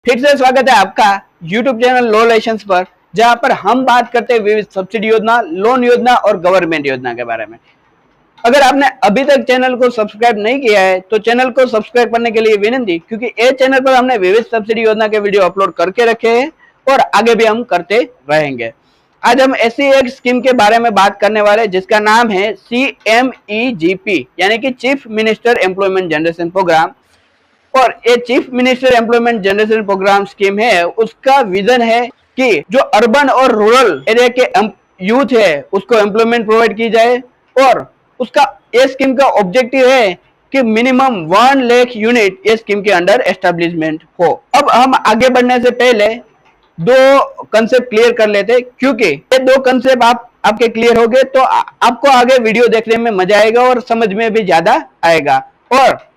फिर से स्वागत है आपका YouTube चैनल लो लेशंस पर, जहां पर हम बात करते हैं विविध सब्सिडी योजना, लोन योजना और गवर्नमेंट योजना के बारे में। अगर आपने अभी तक चैनल को सब्सक्राइब नहीं किया है तो चैनल को सब्सक्राइब करने के लिए विनती, क्योंकि इस चैनल पर हमने विविध सब्सिडी योजना के वीडियो अपलोड करके रखे हैं और आगे भी हम करते रहेंगे। आज हम ऐसी एक स्कीम के बारे में बात करने वाले हैं जिसका नाम है CMEGP यानी कि chief minister employment generation program. और ये chief minister employment generation program scheme है, उसका विजन है कि जो अर्बन और रूरल एरिया के यूथ है उसको एम्प्लॉयमेंट प्रोवाइड की जाए। और उसका ये स्कीम का ऑब्जेक्टिव है कि मिनिमम 1 लाख यूनिट ये स्कीम के अंडर एस्टेब्लिशमेंट हो। अब हम आगे बढ़ने से पहले दो कंसेप्ट क्लियर कर लेते, क्योंकि ये दो कंसेप्ट आपके क्लियर हो गए तो आपको आगे वीडियो देखने में मजा आएगा और समझ में भी ज्यादा आएगा। और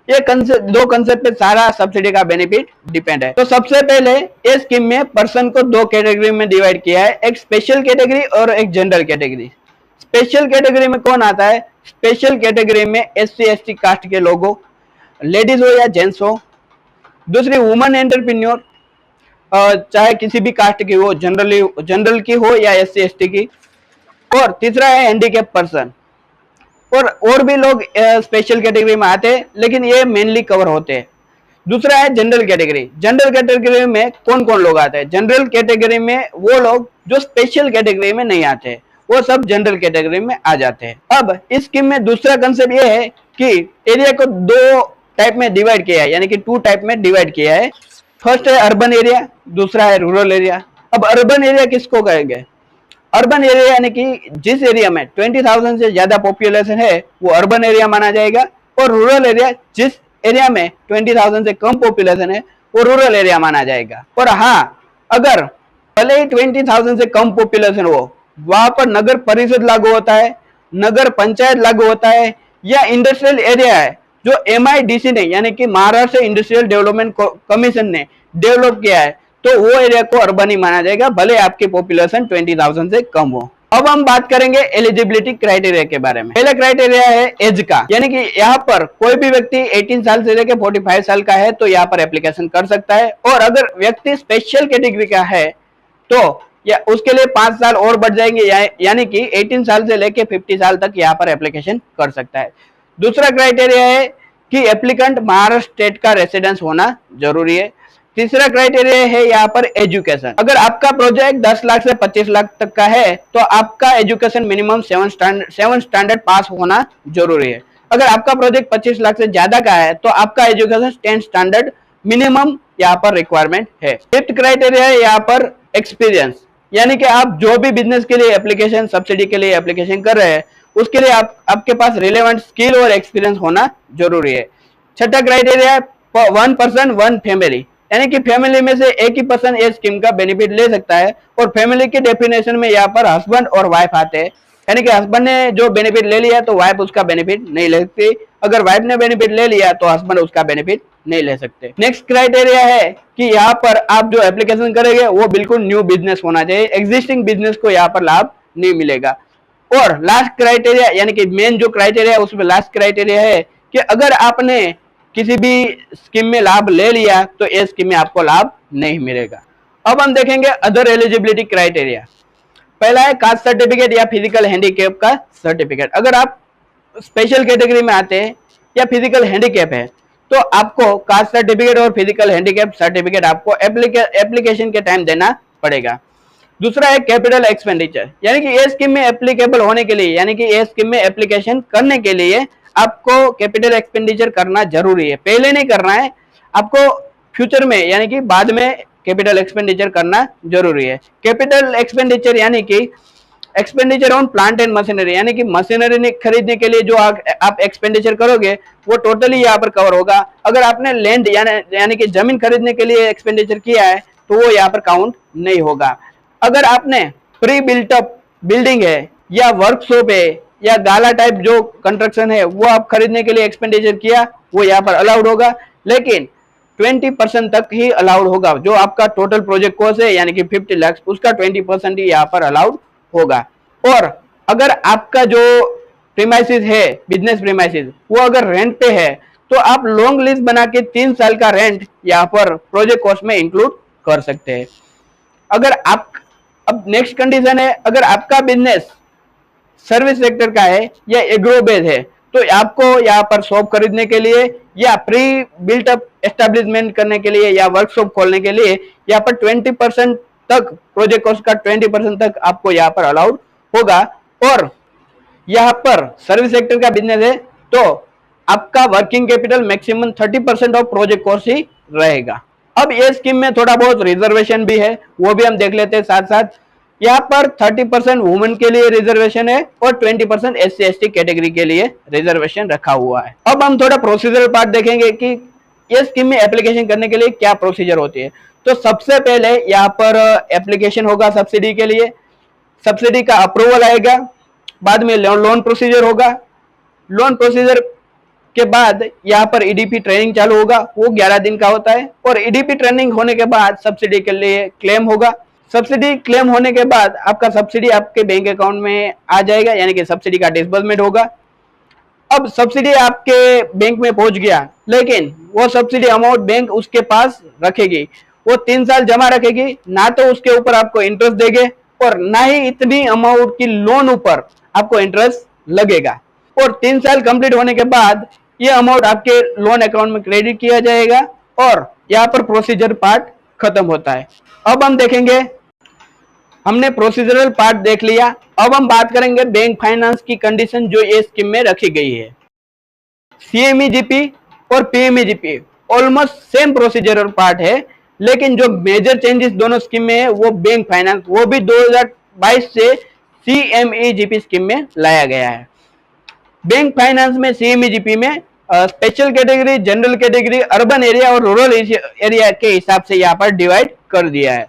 ये दो कंसेप्ट पे सारा सब्सिडी का बेनिफिट डिपेंड है। तो सबसे पहले इस स्कीम में पर्सन को दो कैटेगरी में डिवाइड किया है, एक स्पेशल कैटेगरी और एक जनरल कैटेगरी। स्पेशल कैटेगरी में कौन आता है? स्पेशल कैटेगरी में SC/ST कास्ट के लोगों, लेडीज हो या जेंट्स हो। दूसरी वुमन एंटरप्रेन्योर, चाहे किसी भी कास्ट की हो, जनरल की हो या SC/ST की। और तीसरा है हैंडीकैप पर्सन। और भी लोग स्पेशल कैटेगरी में आते हैं, लेकिन ये मेनली कवर होते हैं। दूसरा है जनरल कैटेगरी। जनरल कैटेगरी में कौन कौन लोग आते हैं? जनरल कैटेगरी में वो लोग जो स्पेशल कैटेगरी में नहीं आते, वो सब जनरल कैटेगरी में आ जाते हैं। अब इस स्कीम में दूसरा कंसेप्ट ये है कि एरिया को दो टाइप में डिवाइड किया है, यानी कि 2 टाइप में डिवाइड किया है। फर्स्ट है अर्बन एरिया, दूसरा है रूरल एरिया। अब अर्बन एरिया किसको कहेंगे? अर्बन एरिया यानी कि जिस एरिया में 20,000 से ज्यादा पॉपुलेशन है वो अर्बन एरिया माना जाएगा। और रूरल एरिया जिस एरिया में 20,000 से कम पॉपुलेशन है वो रूरल एरिया माना जाएगा। और हाँ, अगर भले ही 20,000 से कम पॉपुलेशन हो, वहां पर नगर परिषद लागू होता है, नगर पंचायत लागू होता है, या इंडस्ट्रियल एरिया है जो MIDC ने यानी कि महाराष्ट्र इंडस्ट्रियल डेवलपमेंट कमीशन ने डेवलप किया है, तो वो एरिया को अर्बन ही माना जाएगा, भले आपकी पॉपुलेशन 20,000 से कम हो। अब हम बात करेंगे एलिजिबिलिटी क्राइटेरिया के बारे में। पहला क्राइटेरिया है एज का, यानी कि यहाँ पर कोई भी व्यक्ति 18 साल से लेकर 45 साल का है तो यहाँ पर एप्लीकेशन कर सकता है। और अगर व्यक्ति स्पेशल कैटेगरी का है तो या उसके लिए 5 साल और बढ़ जाएंगे, यानी कि 18 साल से लेकर 50 साल तक यहाँ पर एप्लीकेशन कर सकता है। दूसरा क्राइटेरिया है कि एप्लीकेंट महाराष्ट्र स्टेट का रेसिडेंस होना जरूरी है। तीसरा क्राइटेरिया है यहाँ पर एजुकेशन। अगर आपका प्रोजेक्ट 10 लाख से 25 लाख तक का है तो आपका एजुकेशन मिनिमम 7 स्टैंडर्ड पास होना जरूरी है। अगर आपका प्रोजेक्ट 25 लाख से ज्यादा का है तो आपका एजुकेशन 10 स्टैंडर्ड मिनिमम यहाँ पर रिक्वायरमेंट है। फिफ्थ क्राइटेरिया है यहाँ पर एक्सपीरियंस, यानी कि आप जो भी बिजनेस के लिए एप्लीकेशन, सब्सिडी के लिए एप्लीकेशन कर रहे हैं उसके लिए आपके पास रिलेवेंट स्किल और एक्सपीरियंस होना जरूरी है। छठा क्राइटेरिया है 1 पर्सन 1 फैमिली, यानी कि फैमिली में से एक ही पर्सन इस स्कीम का बेनिफिट ले सकता है। और फैमिली की डेफिनेशन में यहाँ पर हस्बैंड और वाइफ आते हैं, यानी कि हस्बैंड ने जो बेनिफिट ले लिया तो वाइफ उसका बेनिफिट नहीं ले सकती, अगर वाइफ ने बेनिफिट ले लिया तो हस्बैंड उसका बेनिफिट नहीं ले सकते। नेक्स्ट क्राइटेरिया है कि यहाँ पर आप जो एप्लीकेशन करेंगे वो बिल्कुल न्यू बिजनेस होना चाहिए, एग्जिस्टिंग बिजनेस को यहाँ पर लाभ नहीं मिलेगा। और लास्ट क्राइटेरिया, यानी कि मेन जो क्राइटेरिया है उसमें लास्ट क्राइटेरिया है कि अगर आपने किसी भी स्कीम में लाभ ले लिया तो इस स्कीम में आपको लाभ नहीं मिलेगा। अब हम देखेंगे अदर एलिजिबिलिटी क्राइटेरिया। पहला है कास्ट सर्टिफिकेट या फिजिकल हैंडीकैप का सर्टिफिकेट। अगर आप स्पेशल कैटेगरी में आते हैं या फिजिकल हैंडीकैप है तो आपको कास्ट सर्टिफिकेट और फिजिकल हैंडीकैप सर्टिफिकेट आपको एप्लीकेशन के टाइम देना पड़ेगा। दूसरा है कैपिटल एक्सपेंडिचर, यानी कि ये स्कीम में एप्लीकेबल होने के लिए, यानी कि ये स्कीम में एप्लीकेशन करने के लिए आपको कैपिटल एक्सपेंडिचर करना जरूरी है। पहले नहीं करना है, आपको फ्यूचर में यानी कि बाद में कैपिटल एक्सपेंडिचर करना जरूरी है। कैपिटल एक्सपेंडिचर यानी कि expenditure on plant and machinery, यानी कि मशीनरी खरीदने के लिए जो आप एक्सपेंडिचर करोगे वो टोटली यहाँ पर कवर होगा। अगर आपने लैंड यानी कि जमीन खरीदने के लिए एक्सपेंडिचर किया है तो वो यहाँ पर काउंट नहीं होगा। अगर आपने प्री बिल्ट अप बिल्डिंग है या वर्कशॉप है या गाला टाइप जो कंस्ट्रक्शन है वो आप खरीदने के लिए एक्सपेंडिचर किया वो यहाँ पर अलाउड होगा, लेकिन 20% तक ही अलाउड होगा। जो आपका टोटल प्रोजेक्ट कॉस्ट है यानी कि 50 लाख, उसका 20% ही यहाँ पर अलाउड होगा। और अगर आपका जो प्रीमाइसिस है, बिजनेस प्रीमाइसिस, वो अगर रेंट पे है तो आप लॉन्ग लीज बना के 3 साल का रेंट यहाँ पर प्रोजेक्ट कॉस्ट में इंक्लूड कर सकते हैं। अगर आप, अब नेक्स्ट कंडीशन है, अगर आपका बिजनेस सर्विस सेक्टर का है या एग्रो बेस है, तो आपको यहाँ पर शॉप खरीदने के लिए या प्री बिल्ट अप एस्टेब्लिशमेंट करने के लिए या वर्कशॉप खोलने के लिए यहाँ पर 20% तक, प्रोजेक्ट कॉस्ट का 20% तक आपको यहाँ पर अलाउड होगा। और यहाँ पर सर्विस सेक्टर का बिजनेस है तो आपका working capital maximum 30% of project cost ही रहेगा। अब ये स्कीम में थोड़ा बहुत रिजर्वेशन भी है, वो भी हम देख लेते हैं साथ साथ। यहाँ पर 30% वुमेन के लिए रिजर्वेशन है और 20% SC/ST कैटेगरी के लिए रिजर्वेशन रखा हुआ है। अब हम थोड़ा प्रोसीजरल पार्ट देखेंगे कि ये स्कीम में एप्लीकेशन करने के लिए क्या प्रोसीजर होती है। तो सबसे पहले यहाँ पर एप्लीकेशन होगा सब्सिडी के लिए, सब्सिडी का अप्रूवल आएगा, बाद में लोन प्रोसीजर होगा, लोन प्रोसीजर के बाद यहाँ पर EDP ट्रेनिंग चालू होगा, वो 11 दिन का होता है। और EDP ट्रेनिंग होने के बाद सब्सिडी के लिए क्लेम होगा, सब्सिडी क्लेम होने के बाद आपका सब्सिडी आपके बैंक अकाउंट में आ जाएगा, यानी कि सब्सिडी का डिस्बर्समेंट होगा। अब सब्सिडी आपके बैंक में पहुंच गया, लेकिन वो सब्सिडी अमाउंट बैंक उसके पास रखेगी, वो 3 साल जमा रखेगी, ना तो उसके ऊपर आपको इंटरेस्ट देंगे और ना ही इतनी अमाउंट की लोन ऊपर आपको इंटरेस्ट लगेगा। और 3 साल कंप्लीट होने के बाद ये अमाउंट आपके लोन अकाउंट में क्रेडिट किया जाएगा और यहाँ पर प्रोसीजर पार्ट खत्म होता है। अब हम देखेंगे, हमने प्रोसीजरल पार्ट देख लिया, अब हम बात करेंगे बैंक फाइनेंस की कंडीशन जो ये स्कीम में रखी गई है। CMEGP और PMEGP almost same procedural part है, लेकिन जो मेजर चेंजेस दोनों स्कीम में है वो बैंक फाइनेंस, वो भी 2022 से CMEGP स्कीम में लाया गया है। बैंक फाइनेंस में CMEGP में special category, general category, urban area और रूरल एरिया के हिसाब से यहाँ पर डिवाइड कर दिया है।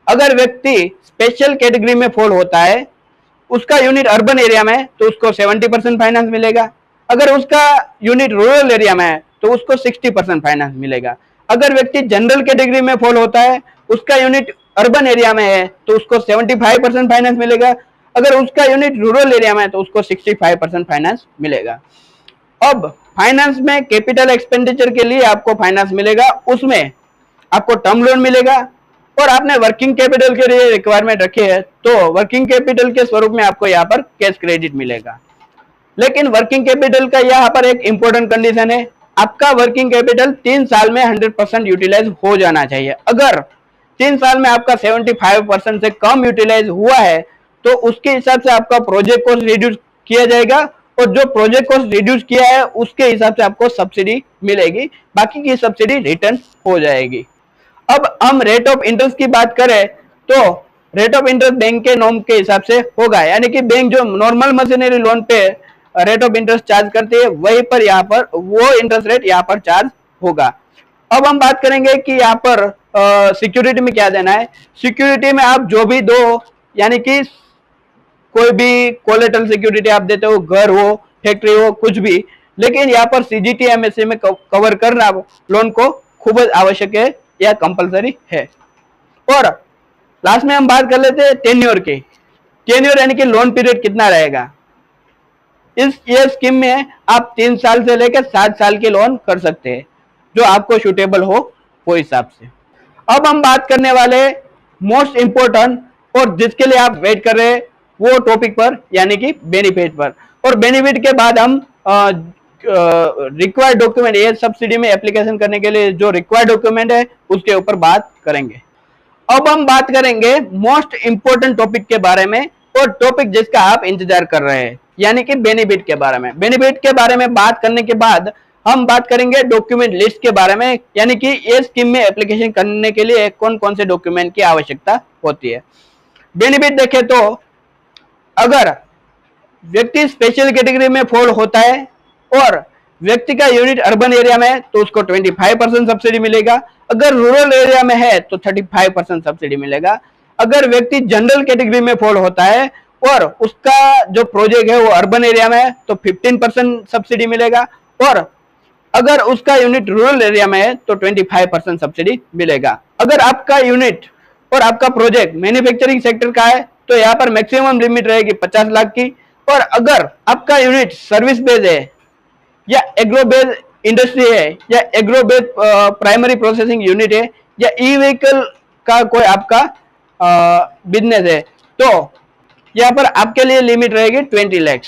अगर व्यक्ति स्पेशल कैटेगरी में फॉल होता है, उसका यूनिट अर्बन एरिया में है तो उसको 70% फाइनेंस मिलेगा। अगर उसका यूनिट रूरल एरिया में है तो उसको 60% फाइनेंस मिलेगा। अगर व्यक्ति जनरल कैटेगरी में फॉल होता है, उसका यूनिट अर्बन एरिया में है तो उसको 75% फाइनेंस मिलेगा। अगर उसका यूनिट रूरल एरिया में है तो उसको 65% फाइनेंस मिलेगा। अब फाइनेंस में कैपिटल एक्सपेंडिचर के लिए आपको फाइनेंस मिलेगा, उसमें आपको टर्म लोन मिलेगा और आपने वर्किंग कैपिटल के लिए रिक्वायरमेंट रखी है तो वर्किंग कैपिटल के स्वरूप में आपको यहाँ पर कैश क्रेडिट मिलेगा। लेकिन वर्किंग कैपिटल का यहाँ पर एक इंपॉर्टेंट कंडीशन है, आपका वर्किंग कैपिटल 3 साल में 100% यूटिलाइज हो जाना चाहिए। अगर 3 साल में आपका 75% से कम यूटिलाइज हुआ है तो उसके हिसाब से आपका प्रोजेक्ट कॉस्ट रिड्यूस किया जाएगा और जो प्रोजेक्ट कॉस्ट रिड्यूस किया है उसके हिसाब से आपको सब्सिडी मिलेगी, बाकी की सब्सिडी रिटर्न हो जाएगी। अब हम रेट ऑफ इंटरेस्ट की बात करें तो रेट ऑफ इंटरेस्ट बैंक के नॉर्म के हिसाब से होगा, यानी कि बैंक जो नॉर्मल मशीनरी लोन पे रेट ऑफ इंटरेस्ट चार्ज करती है वहीं पर यहाँ पर वो इंटरेस्ट रेट यहाँ पर चार्ज होगा। अब हम बात करेंगे कि यहाँ पर सिक्योरिटी में क्या देना है। सिक्योरिटी में आप जो भी दो, यानी कि कोई भी कोलेटरल सिक्योरिटी आप देते हो, घर हो, फैक्ट्री हो, कुछ भी, लेकिन यहाँ पर CGT MSE में कवर करना लोन को खूब आवश्यक है या कंपलसरी है। और लास्ट में हम बात कर लेते हैं टेन्योर की। टेन्योर यानी कि लोन पीरियड कितना रहेगा। ये स्कीम में आप 3 साल से लेकर 7 साल के लोन कर सकते हैं, जो आपको सूटेबल हो वो हिसाब से। अब हम बात करने वाले मोस्ट इंपोर्टेंट और जिसके लिए आप वेट कर रहे हैं वो टॉपिक पर, यानी कि बेनिफिट पर। और बेनिफिट के बाद हम रिक्वायर्ड डॉक्यूमेंट, ये सब्सिडी में एप्लीकेशन करने के लिए जो रिक्वायर्ड डॉक्यूमेंट है उसके ऊपर बात करेंगे। अब हम बात करेंगे मोस्ट इंपोर्टेंट टॉपिक के बारे में, और टॉपिक जिसका आप इंतजार कर रहे हैं, यानी कि बेनिफिट के बारे में। बेनिफिट के बारे में बात करने के बाद हम बात करेंगे डॉक्यूमेंट लिस्ट के बारे में, यानी कि ये स्कीम में एप्लीकेशन करने के लिए कौन कौन से डॉक्यूमेंट की आवश्यकता होती है। बेनिफिट देखें तो अगर व्यक्ति स्पेशल कैटेगरी में फॉल होता है और व्यक्ति का यूनिट अर्बन एरिया में है तो उसको 25% सब्सिडी मिलेगा। अगर रूरल एरिया में है तो 35% सब्सिडी मिलेगा। अगर व्यक्ति जनरल कैटेगरी में फॉल होता है और उसका जो प्रोजेक्ट है वो अर्बन एरिया में है तो 15% सब्सिडी मिलेगा। और अगर उसका यूनिट रूरल एरिया में है तो 25% सब्सिडी मिलेगा। अगर आपका यूनिट और आपका प्रोजेक्ट मैन्युफैक्चरिंग सेक्टर का है तो यहाँ पर मैक्सिमम लिमिट रहेगी 50 लाख की। और अगर आपका यूनिट सर्विस बेस्ड है या एग्रो बेस्ड इंडस्ट्री है या agro based primary processing unit है या ई व्हीकल का कोई आपका बिजनेस है, तो यहाँ पर आपके लिए लिमिट रहेगी 20 लाख।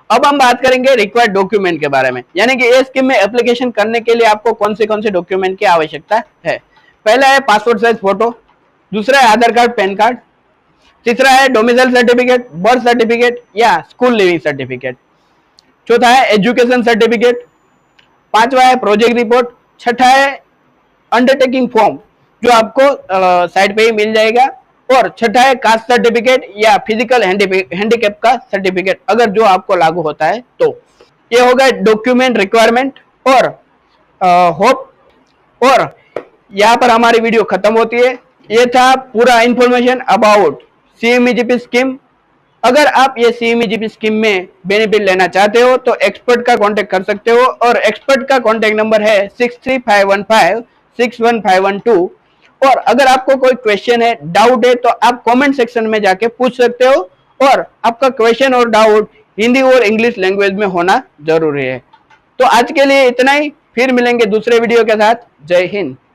अब हम बात करेंगे रिक्वायर्ड डॉक्यूमेंट के बारे में, यानी कि ये स्कीम में एप्लीकेशन करने के लिए आपको कौन से डॉक्यूमेंट की आवश्यकता है। पहला है पासपोर्ट साइज फोटो, दूसरा है आधार कार्ड पैन कार्ड, तीसरा है डोमिसाइल सर्टिफिकेट, बर्थ सर्टिफिकेट या स्कूल लिविंग सर्टिफिकेट, चौथा है एजुकेशन सर्टिफिकेट, पांचवा है प्रोजेक्ट रिपोर्ट, छठा है अंडरटेकिंग फॉर्म जो आपको साइट पे ही मिल जाएगा, और छठा है कास्ट सर्टिफिकेट या फिजिकल हैंडीकैप का सर्टिफिकेट अगर जो आपको लागू होता है तो। ये होगा डॉक्यूमेंट रिक्वायरमेंट और होप, और यहाँ पर हमारी वीडियो खत्म होती है। ये था पूरा इंफॉर्मेशन अबाउट CMEGP स्कीम। अगर आप ये CMEGP स्कीम में बेनिफिट लेना चाहते हो तो एक्सपर्ट का कांटेक्ट कर सकते हो, और एक्सपर्ट का कांटेक्ट नंबर है 6351561512। और अगर आपको कोई क्वेश्चन है, डाउट है, तो आप कमेंट सेक्शन में जाके पूछ सकते हो, और आपका क्वेश्चन और डाउट हिंदी और इंग्लिश लैंग्वेज में होना जरूरी है। तो आज के लिए इतना ही, फिर मिलेंगे दूसरे वीडियो के साथ। जय हिंद।